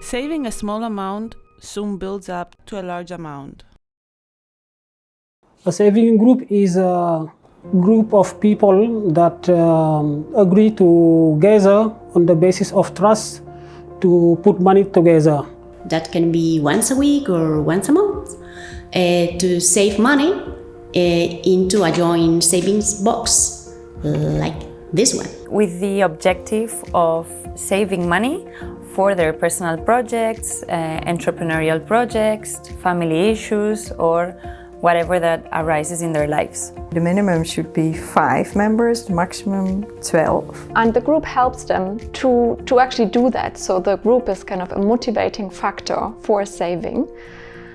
Saving a small amount soon builds up to a large amount. A saving group is a group of people that agree together on the basis of trust to put money together. That can be once a week or once a month to save money into a joint savings box like this one. With the objective of saving money for their personal projects, entrepreneurial projects, family issues, or whatever that arises in their lives. The minimum should be 5 members, the maximum 12. And the group helps them to actually do that. So the group is kind of a motivating factor for saving.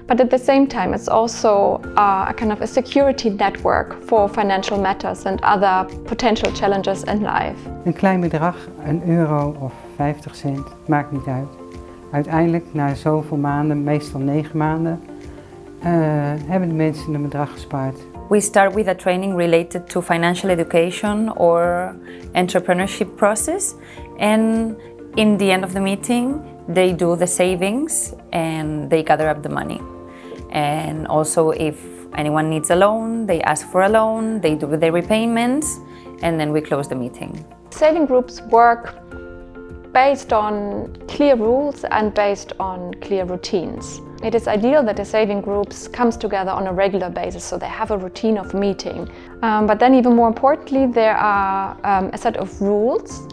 But at the same time, it's also a kind of a security network for financial matters and other potential challenges in life. Een klein bedrag, €1 of 50 cent, maakt niet uit. Uiteindelijk, na zoveel maanden, meestal 9 maanden, hebben de mensen een bedrag gespaard. We start with a training related to financial education or entrepreneurship process, and in the end of the meeting, they do the savings and they gather up the money. And also, if anyone needs a loan, they ask for a loan, they do their repayments, and then we close the meeting. Saving groups work based on clear rules and based on clear routines. It is ideal that the saving groups comes together on a regular basis, so they have a routine of meeting. But then even more importantly, there are a set of rules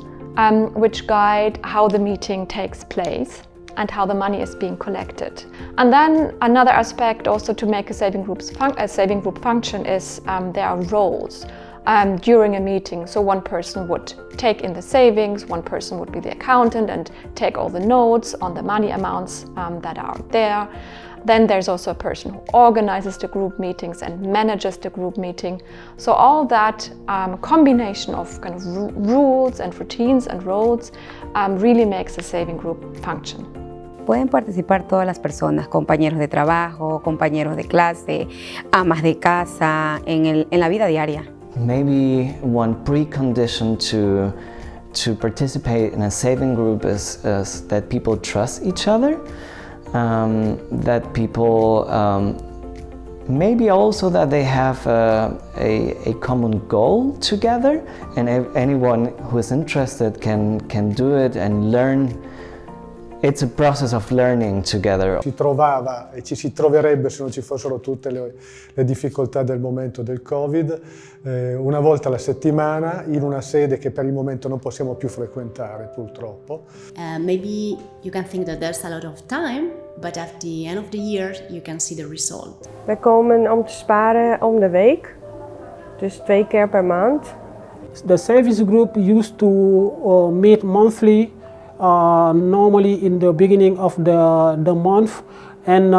which guide how the meeting takes place and how the money is being collected. And then another aspect also to make a saving group function is there are roles during a meeting. So one person would take in the savings, one person would be the accountant and take all the notes on the money amounts that are there. Then there's also a person who organizes the group meetings and manages the group meeting. So all that combination of kind of rules and routines and roles really makes a saving group function. Pueden participar todas las personas, compañeros de trabajo, compañeros de clase, amas de casa, en la vida diaria. Maybe one precondition to participate in a saving group is that people trust each other, that people maybe also that they have a common goal together, and anyone who is interested can do it and learn. It's a process of learning together. Si trovava e ci si troverebbe se non ci fossero tutte le difficoltà del momento del Covid, una volta alla settimana in una sede che per il momento non possiamo più frequentare purtroppo. Maybe you can think that there's a lot of time, but at the end of the year you can see the result. Wij komen om te sparen om de week, dus 2 keer per maand. The savings group used to meet monthly. Normally in the beginning of the month, and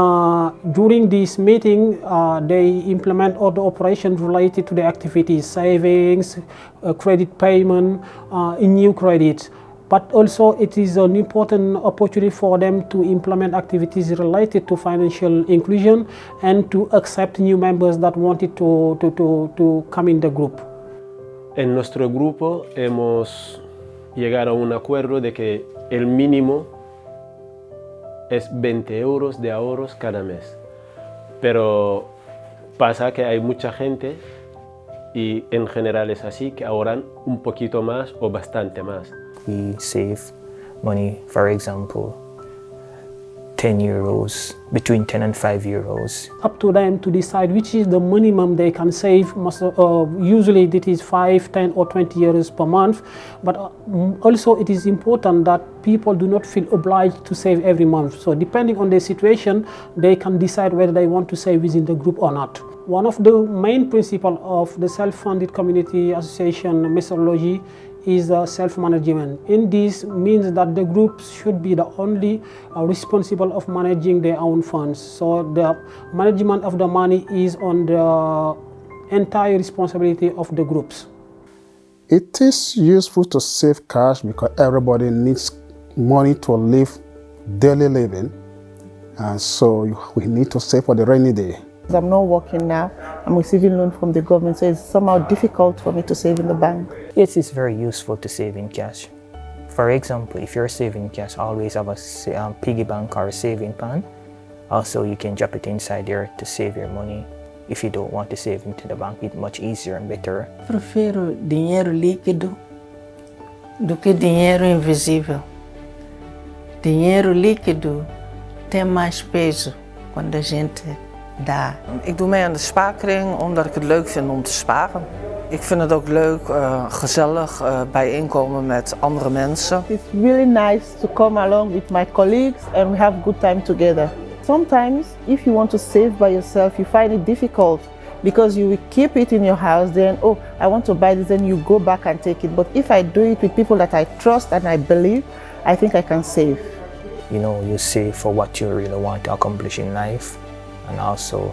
during this meeting they implement all the operations related to the activities, savings, credit payment, new credits. But also it is an important opportunity for them to implement activities related to financial inclusion and to accept new members that wanted to come in the group. En nuestro grupo hemos llegar a un acuerdo de que el mínimo es 20 euros de ahorros cada mes. Pero pasa que hay mucha gente, y en general es así, que ahorran un poquito más o bastante más. We save money, for example, 10 euros, between 10 and 5 euros. Up to them to decide which is the minimum they can save. Usually it is 5, 10 or 20 euros per month, but also it is important that people do not feel obliged to save every month. So depending on their situation, they can decide whether they want to save within the group or not. One of the main principles of the self-funded community association methodology is self-management. In this means that the groups should be the only responsible of managing their own funds. So the management of the money is on the entire responsibility of the groups. It is useful to save cash because everybody needs money to live daily living, and so we need to save for the rainy day. I'm not working now, I'm receiving loan from the government, so it's somehow difficult for me to save in the bank. It is very useful to save in cash For example, if you're saving cash, always have a piggy bank or a saving plan. Also, you can drop it inside there to save your money. If you don't want to save into the bank, it's much easier and better. Prefiro dinheiro líquido do que dinheiro invisível. Dinheiro líquido tem mais peso quando a gente dá. Ik doe mee aan de spaarkring omdat ik het leuk vind om te sparen. Ik vind het ook leuk, gezellig bijeenkomen met andere mensen. It's really nice to come along with my colleagues and we have a good time together. Sometimes, if you want to save by yourself, you find it difficult because you will keep it in your house, then, oh, I want to buy this, and you go back and take it. But if I do it with people that I trust and I believe, I think I can save. You know, you save for what you really want to accomplish in life, and also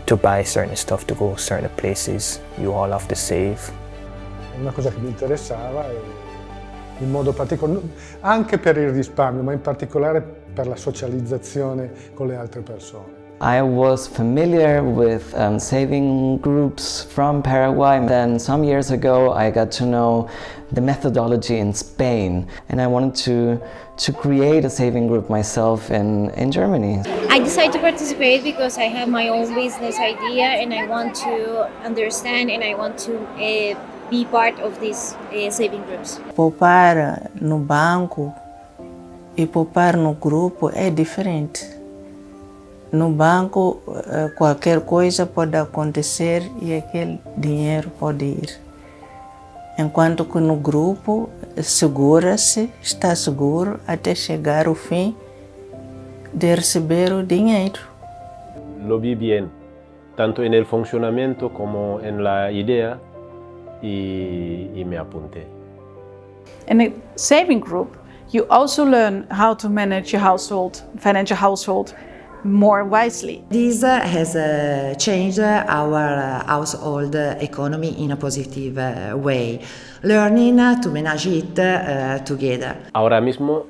to buy certain stuff, to go certain places, you all have to save. Una cosa che mi interessava in modo particolare, anche per il risparmio, ma in particolare per la socializzazione con le altre persone. I was familiar with saving groups from Paraguay. Then some years ago I got to know the methodology in Spain, and I wanted to create a saving group myself in Germany. I decided to participate because I have my own business idea and I want to understand and I want to be part of these saving groups. Poupar no banco e poupar no grupo é diferente. No banco, qualquer coisa pode acontecer e aquele dinheiro pode ir. Enquanto que no grupo, segura-se, está seguro até chegar ao fim de receber o dinheiro. Lo vi bien, tanto en el funcionamiento como en la idea, y me apunté. In a saving group, you also learn how to manage your household, financial household, more wisely. This has changed our household economy in a positive way, learning to manage it together. Ahora mismo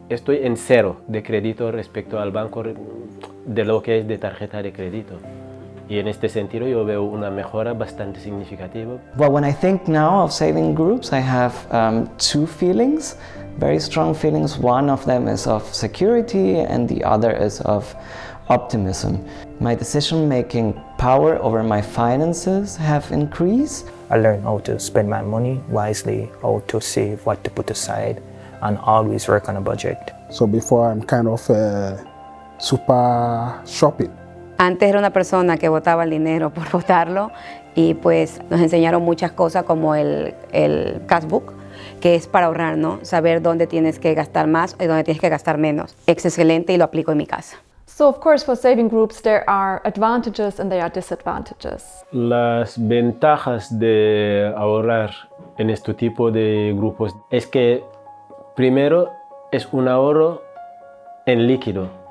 estoy en cero de crédito respecto al banco de lo que es de tarjeta de crédito. Y en este sentido yo veo una mejora bastante significativa. Well, when I think now of saving groups, I have two feelings, very strong feelings. One of them is of security and the other is of optimism. My decision-making power over my finances have increased. I learned how to spend my money wisely, how to save, what to put aside, and always work on a budget. So before I'm kind of super shopping. Antes era una persona que botaba el dinero por botarlo y pues nos enseñaron muchas cosas como el cashbook, que es para ahorrar, ¿no? Saber dónde tienes que gastar más y dónde tienes que gastar menos. Es excelente y lo aplico en mi casa. So of course for saving groups there are advantages and there are disadvantages. Las ventajas de ahorrar en este tipo de grupos es que primero es un ahorro en líquido.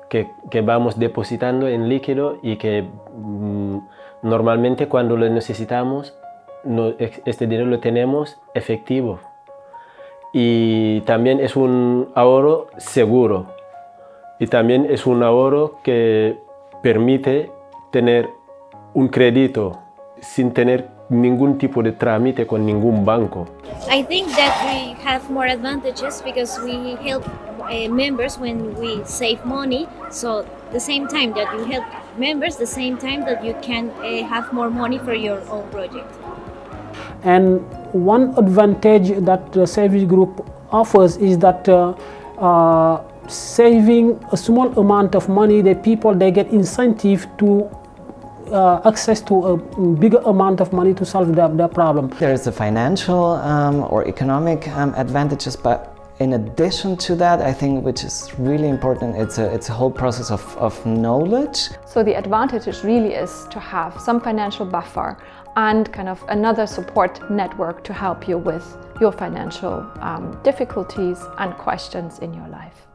Que vamos depositando en líquido y que normalmente cuando lo necesitamos, este dinero lo tenemos efectivo. Y también es un ahorro seguro. Y también es un ahorro que permite tener un crédito sin tener ningún tipo de trámite con ningún banco. I think that we have more advantages because we help members when we save money. So the same time that you help members, the same time that you can have more money for your own project. And one advantage that the saving group offers is that saving a small amount of money, the people they get incentive to access to a bigger amount of money to solve their problem. There is a financial or economic advantages, but in addition to that, I think which is really important, it's a whole process of knowledge. So the advantage really is to have some financial buffer and kind of another support network to help you with your financial difficulties and questions in your life.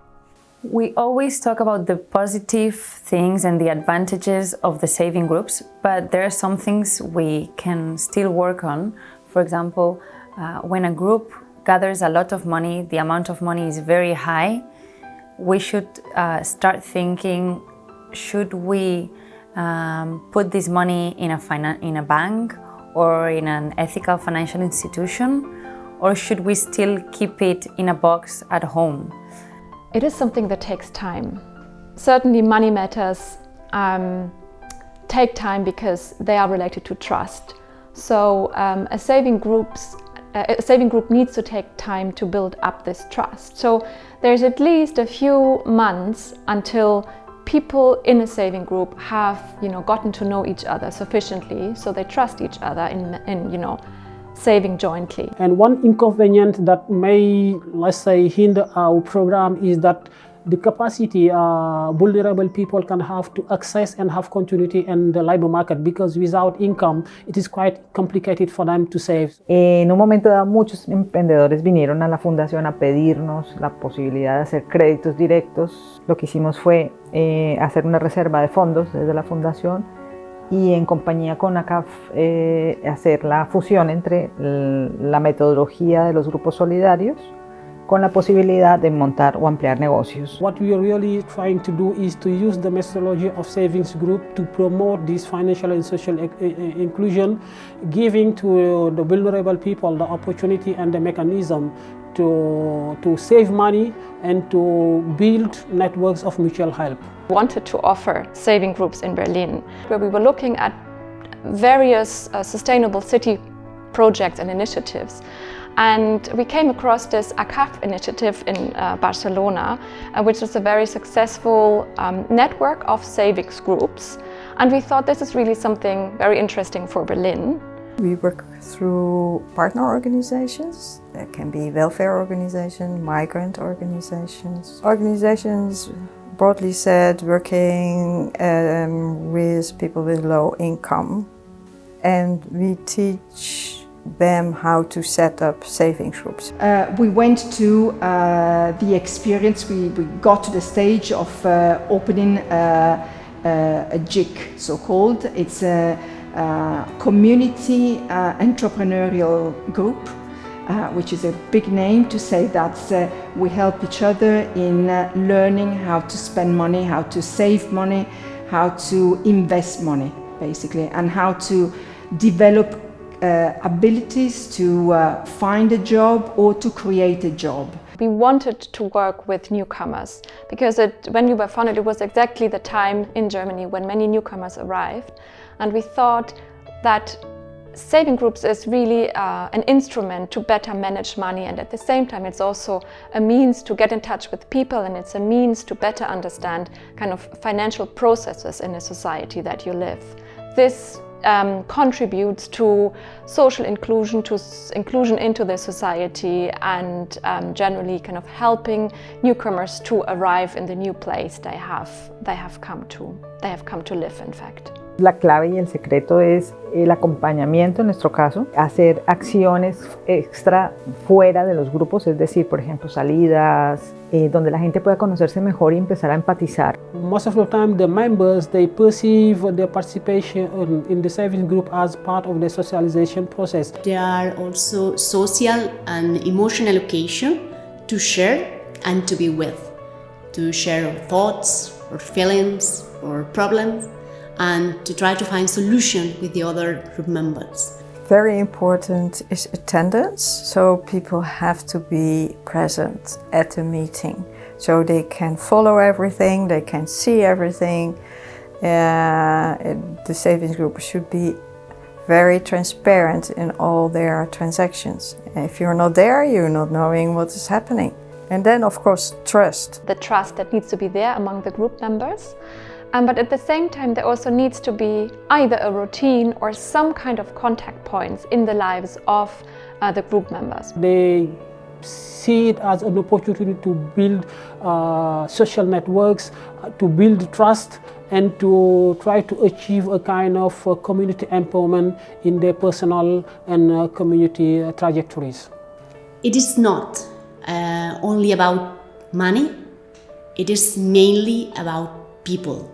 We always talk about the positive things and the advantages of the saving groups, but there are some things we can still work on. For example, when a group gathers a lot of money, the amount of money is very high, we should start thinking, should we put this money in a bank or in an ethical financial institution, or should we still keep it in a box at home? It is something that takes time. Certainly money matters take time because they are related to trust. So a saving group needs to take time to build up this trust. So there's at least a few months until people in a saving group have gotten to know each other sufficiently so they trust each other in saving jointly. And one inconvenience that may, let's say, hinder our program is that the capacity vulnerable people can have to access and have continuity in the labor market, because without income it is quite complicated for them to save. En un momento dado, muchos emprendedores vinieron a la fundación a pedirnos la posibilidad de hacer créditos directos. Lo que hicimos fue hacer una reserva de fondos desde la fundación y en compañía con ACAF hacer la fusión entre la metodología de los grupos solidarios con la posibilidad de montar o ampliar negocios. What we are really trying to do is to use the methodology of savings group to promote this financial and social inclusion, giving to the vulnerable people the opportunity and the mechanism to save money and to build networks of mutual help. We wanted to offer saving groups in Berlin, where we were looking at various sustainable city projects and initiatives. And we came across this ACAF initiative in Barcelona, which is a very successful network of savings groups. And we thought this is really something very interesting for Berlin. We work through partner organizations. That can be welfare organizations, migrant organizations. Organizations, broadly said, working with people with low income. And we teach them how to set up savings groups. We went to the experience, we got to the stage of opening a JIC, so-called. It's a community entrepreneurial group, which is a big name to say that we help each other in learning how to spend money, how to save money, how to invest money, basically, and how to develop abilities to find a job or to create a job. We wanted to work with newcomers because when we were founded, it was exactly the time in Germany when many newcomers arrived, and we thought that saving groups is really an instrument to better manage money, and at the same time it's also a means to get in touch with people, and it's a means to better understand kind of financial processes in a society that you live. This contributes to social inclusion, to inclusion into the society, and generally kind of helping newcomers to arrive in the new place they have come to live, in fact. La clave y el secreto es el acompañamiento, en nuestro caso, hacer acciones extra fuera de los grupos, es decir, por ejemplo, salidas, donde la gente pueda conocerse mejor y empezar a empatizar. Most of the time the members, they perceive their participation in the savings group as part of the socialization process. There are also social and emotional occasions to share and to be with, to share our thoughts, or feelings, or problems, and to try to find solution with the other group members. Very important is attendance, so people have to be present at the meeting, so they can follow everything, they can see everything. The savings group should be very transparent in all their transactions. If you're not there, you're not knowing what is happening. And then, of course, trust. The trust that needs to be there among the group members. But at the same time, there also needs to be either a routine or some kind of contact points in the lives of the group members. They see it as an opportunity to build social networks, to build trust, and to try to achieve a kind of community empowerment in their personal and community trajectories. It is not only about money, it is mainly about people.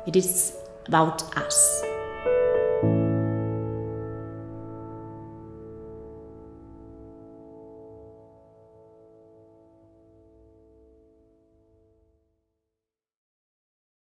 It is about us.